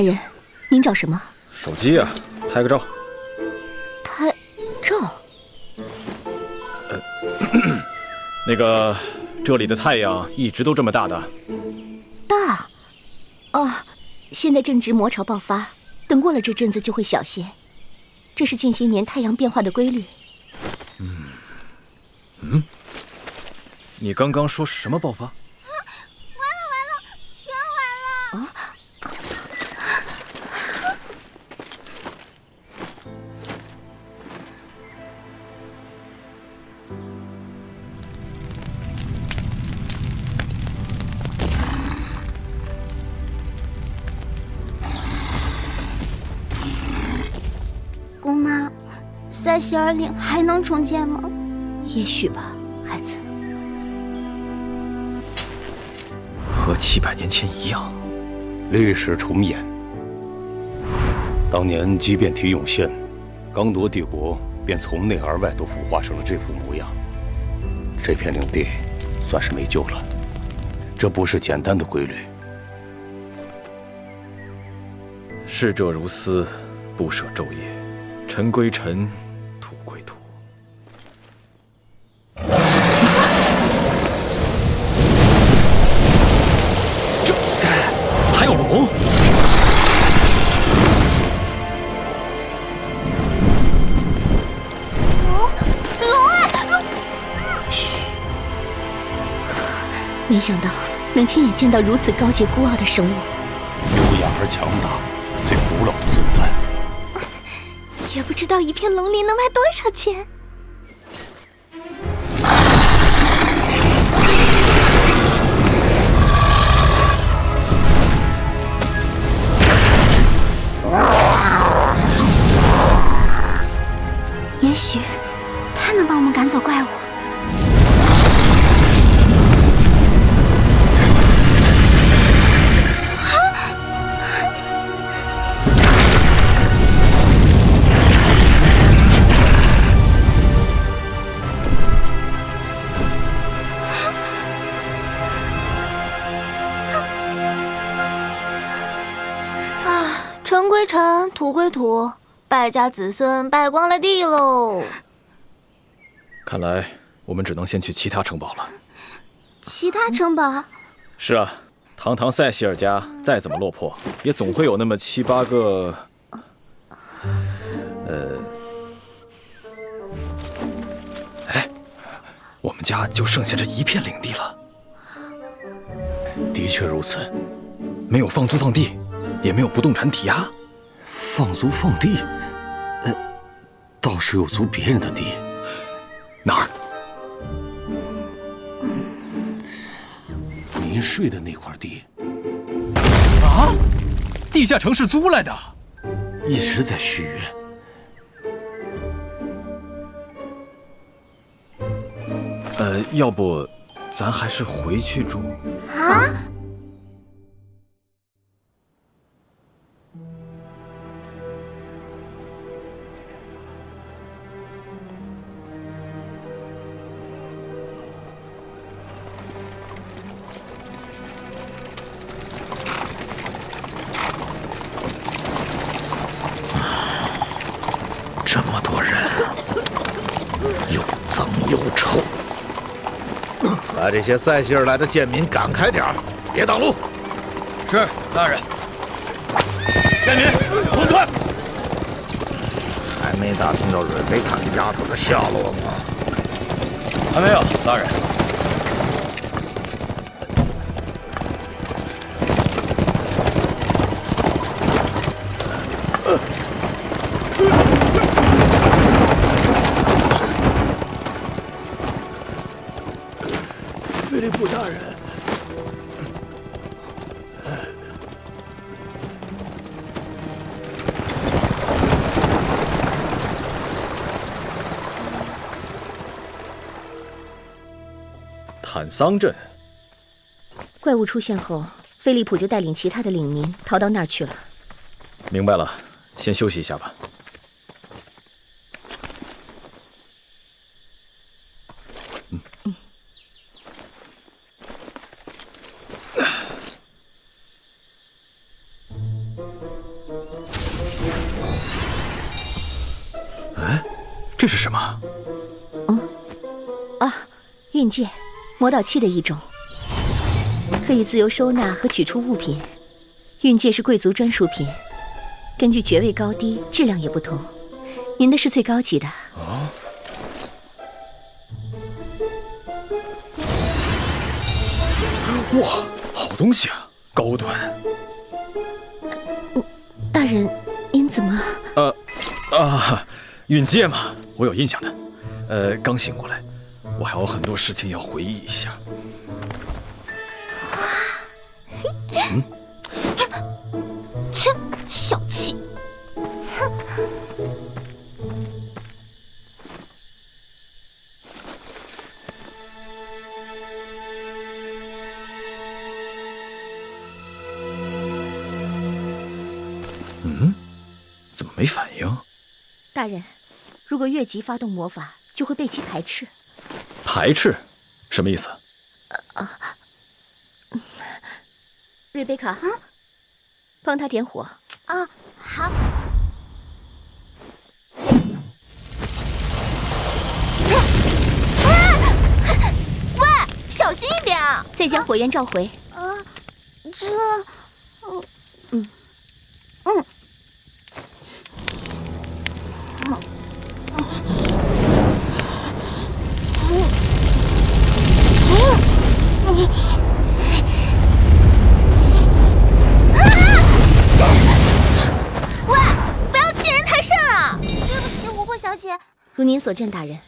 人，您找什么？手机啊，拍个照。拍照？那个，这里的太阳一直都这么大的？大？哦，现在正值魔潮爆发，等过了这阵子就会小些。这是近些年太阳变化的规律。你刚刚说什么爆发？完了，全完了！姑妈，塞西尔岭还能重建吗？也许吧，孩子。和700年前一样，历史重演。当年即便提涌现，刚铎帝国便从内而外都腐化成了这副模样。这片领地算是没救了。这不是简单的规律。逝者如斯，不舍昼夜。尘归尘，土归土。这还有龙！龙啊！嘘！没想到能亲眼见到如此高洁孤傲的生物，优雅而强大，最古老的存在。也不知道一片龙鳞能卖多少钱。也许他能帮我们赶走怪物。尘归尘，土归土，败家子孙败光了地喽！看来我们只能先去其他城堡了。其他城堡？是啊，堂堂塞西尔家再怎么落魄，也总会有那么7、8个……哎，我们家就剩下这一片领地了。的确如此，没有放租放地。也没有不动产抵押，放租放地，倒是有租别人的地。哪儿？您睡的那块地。啊！地下城是租来的，一直在续约。要不，咱还是回去住。啊？这么多人，又脏又臭。把这些塞西尔来的贱民赶开点儿，别挡路。是，大人。贱民，滚开！还没打听到瑞贝卡那丫头的下落吗？还没有，大人。菲利普大人，坦桑镇。怪物出现后，菲利普就带领其他的领民逃到那儿去了。明白了，先休息一下吧。哎，这是什么？运戒，魔导器的一种，可以自由收纳和取出物品。运戒是贵族专属品，根据爵位高低，质量也不同。您的是最高级的。哦。哇，好东西啊，高端。大人，您怎么？运戒嘛，我有印象的。刚醒过来，我还有很多事情要回忆一下。切，小气！怎么没反应？大人，如果越级发动魔法，就会被其排斥。排斥？什么意思？瑞贝卡，帮他点火。啊，好。喂，小心一点啊！再将火焰召回。这，喂，不要欺人太甚啊！对不起，舞会小姐。如您所见，大人，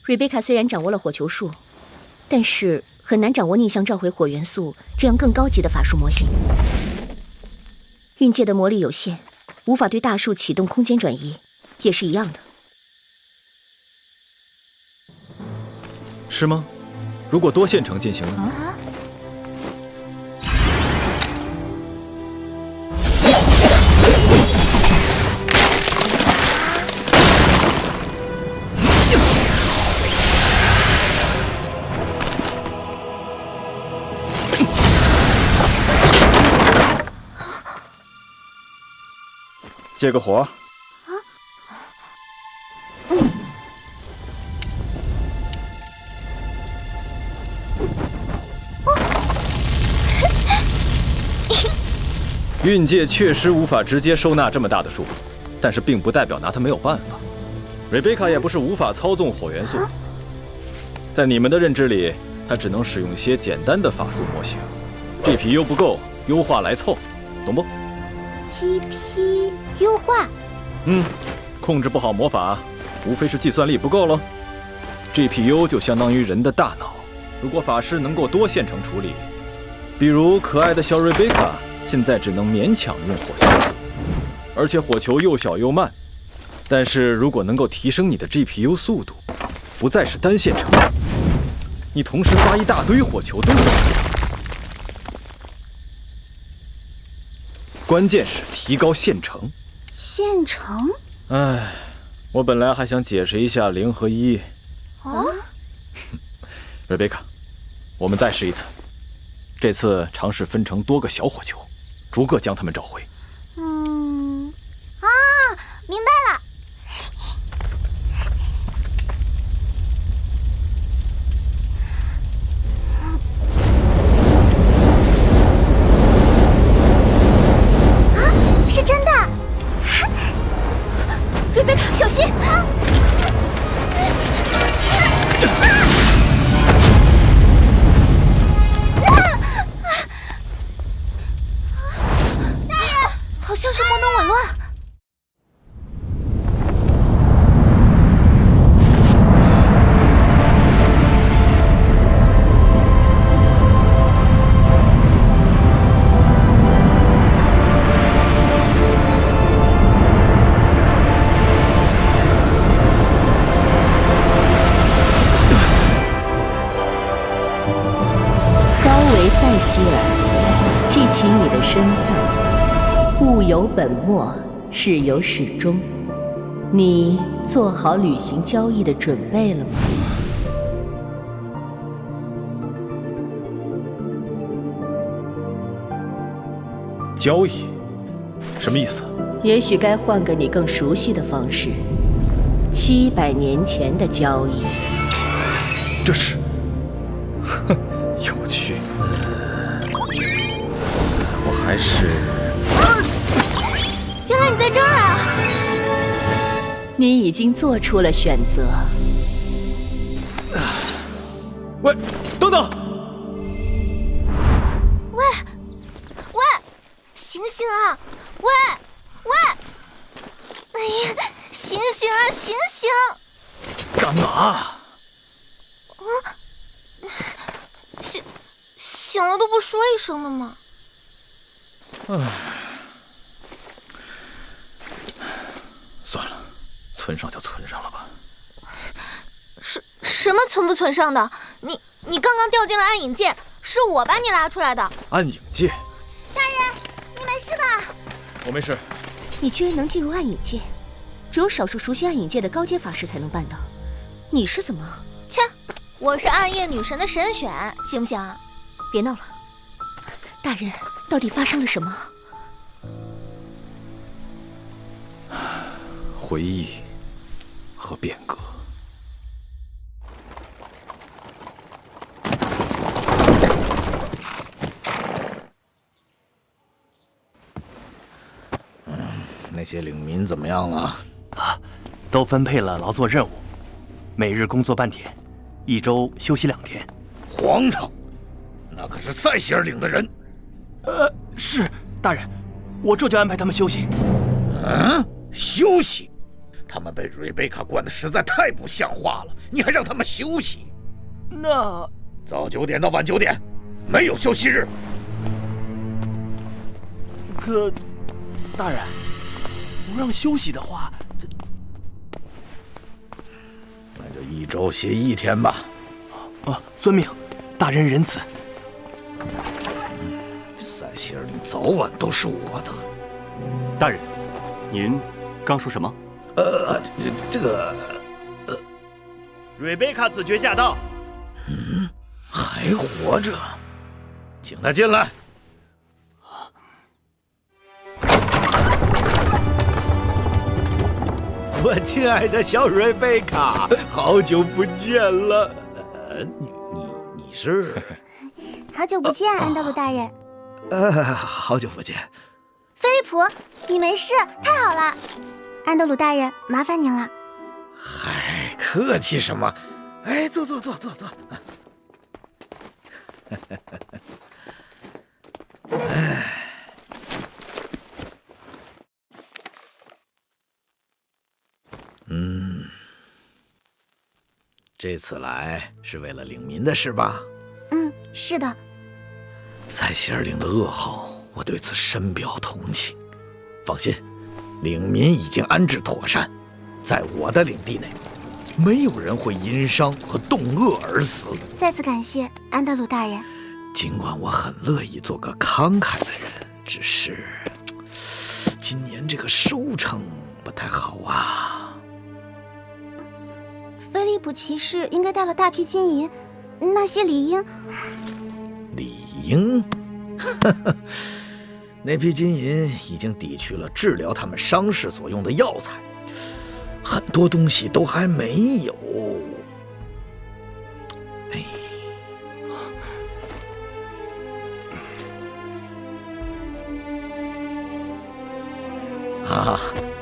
瑞贝卡虽然掌握了火球术，但是很难掌握逆向召回火元素这样更高级的法术模型。运戒的魔力有限，无法对大树启动空间转移，也是一样的。是吗？如果多线程进行呢？接个活。运戒确实无法直接收纳这么大的数，但是并不代表拿它没有办法。瑞贝卡也不是无法操纵火元素，在你们的认知里，它只能使用些简单的法术模型。GPU 不够，优化来凑，懂不？GPU 优化？控制不好魔法，无非是计算力不够喽。GPU 就相当于人的大脑，如果法师能够多线程处理，比如可爱的小瑞贝卡。现在只能勉强用火球，而且火球又小又慢。但是如果能够提升你的 GPU 速度，不再是单线程，你同时发一大堆火球都能。关键是提高线程。线程？哎，我本来还想解释一下0和1。瑞贝卡，我们再试一次。这次尝试分成多个小火球。逐个将它们召回。明白了。是真的。瑞贝卡，小心！好像是魔能紊乱。高维塞西尔，记起你的身份。物有本末，事有始终。你做好履行交易的准备了吗？交易？什么意思？也许该换个你更熟悉的方式。700年前的交易。这是，哼，有趣。我还是……原来你在这儿啊！你已经做出了选择。喂，等等！喂，醒醒啊！喂！哎呀，醒醒啊，醒醒！干嘛？醒了都不说一声的吗？算了，存上就存上了吧。什么存不存上的？你刚刚掉进了暗影界，是我把你拉出来的。暗影界？大人，你没事吧？我没事。你居然能进入暗影界，只有少数熟悉暗影界的高阶法师才能办到。你是怎么？切，我是暗夜女神的神选，行不行啊？别闹了，大人，到底发生了什么？回忆和变革。那些领民怎么样了？都分配了劳作任务，每日工作半天，1周休息2天。荒唐！那可是塞西尔领的人。是大人，我这就安排他们休息。休息？他们被瑞贝卡管得实在太不像话了，你还让他们休息？那早9点到晚9点，没有休息日。可，大人，不让休息的话，那就1周歇1天吧。遵命，大人仁慈。塞西尔领早晚都是我的。大人，您刚说什么？这个，瑞贝卡子爵驾到。还活着，请他进来。我亲爱的小瑞贝卡，好久不见了。你是？好久不见，安德鲁大人。好久不见。菲利普，你没事，太好了。安德鲁大人，麻烦您了。嗨，客气什么？哎，坐。这次来是为了领民的事吧？是的。塞西尔领的噩耗，我对此深表同情。放心，领民已经安置妥善，在我的领地内，没有人会因伤和冻饿而死。再次感谢安德鲁大人。尽管我很乐意做个慷慨的人，只是今年这个收成不太好啊。菲利普骑士应该带了大批金银，那些理应……理应？那批金银已经抵去了治疗他们伤势所用的药材，很多东西都还没有。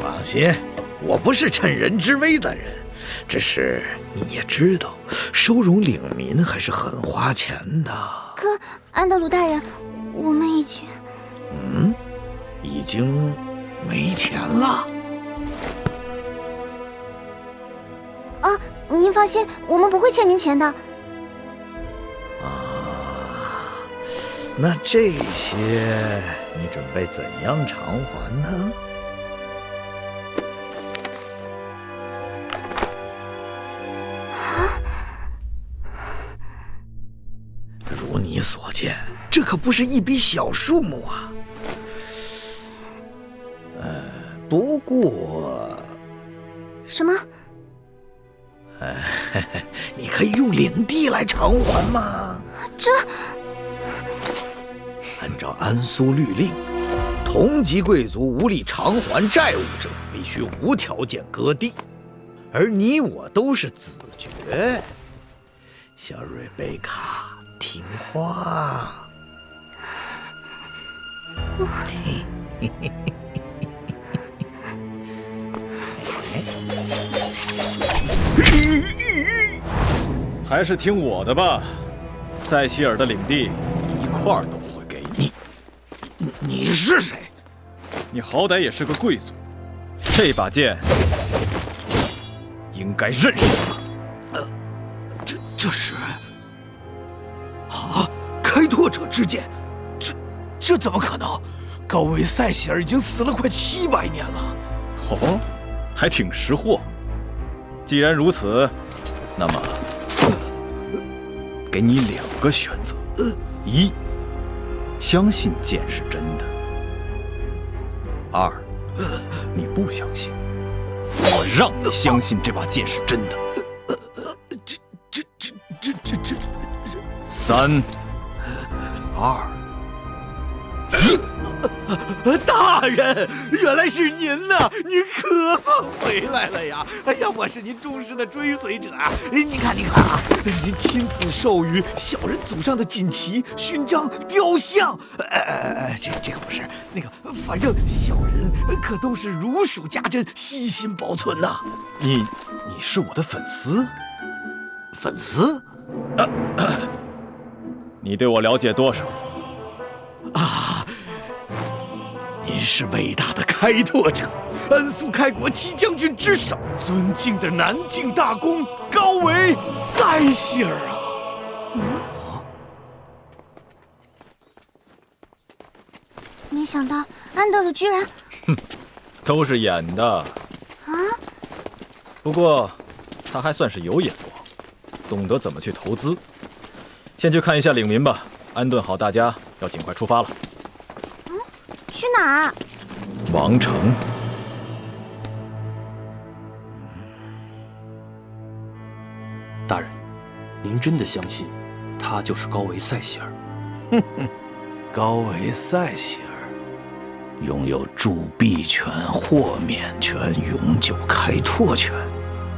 放心，我不是趁人之危的人，只是你也知道，收容领民还是很花钱的。可安德鲁大人，我们已经没钱了。您放心，我们不会欠您钱的。那这些你准备怎样偿还呢？如你所见，这可不是一笔小数目啊。不过，什么？你可以用领地来偿还吗？这……按照安苏律令，同级贵族无力偿还债务者，必须无条件割地。而你我都是子爵。小瑞贝卡，听话。还是听我的吧，塞西尔的领地一块儿都不会给你。你是谁？你好歹也是个贵族，这把剑应该认识吧？这是啊，开拓者之剑，这怎么可能？高维塞希尔已经死了快700年了。哦，还挺识货。既然如此，那么给你2个选择：一，相信剑是真的；二，你不相信，我让你相信这把剑是真的。3、2、1。大人，原来是您呐！您可算回来了呀！哎呀，我是您忠实的追随者啊！您看啊，您亲自授予小人祖上的锦旗、勋章、雕像。这个不是那个，反正小人可都是如数家珍，悉心保存呐。你是我的粉丝？粉丝？你对我了解多少？啊！您是伟大的开拓者，安苏开国7将军之首，尊敬的南境大公高维塞希尔啊！没想到安德鲁居然……都是演的啊！不过他还算是有眼光，懂得怎么去投资。先去看一下领民吧，安顿好大家，要尽快出发了。去哪儿？王城。大人，您真的相信他就是高维塞希尔？高维塞希尔拥有铸币权、豁免权、永久开拓权，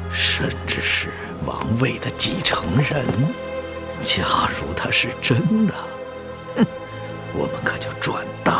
甚至是王位的继承人。假如他是真的，我们可就赚大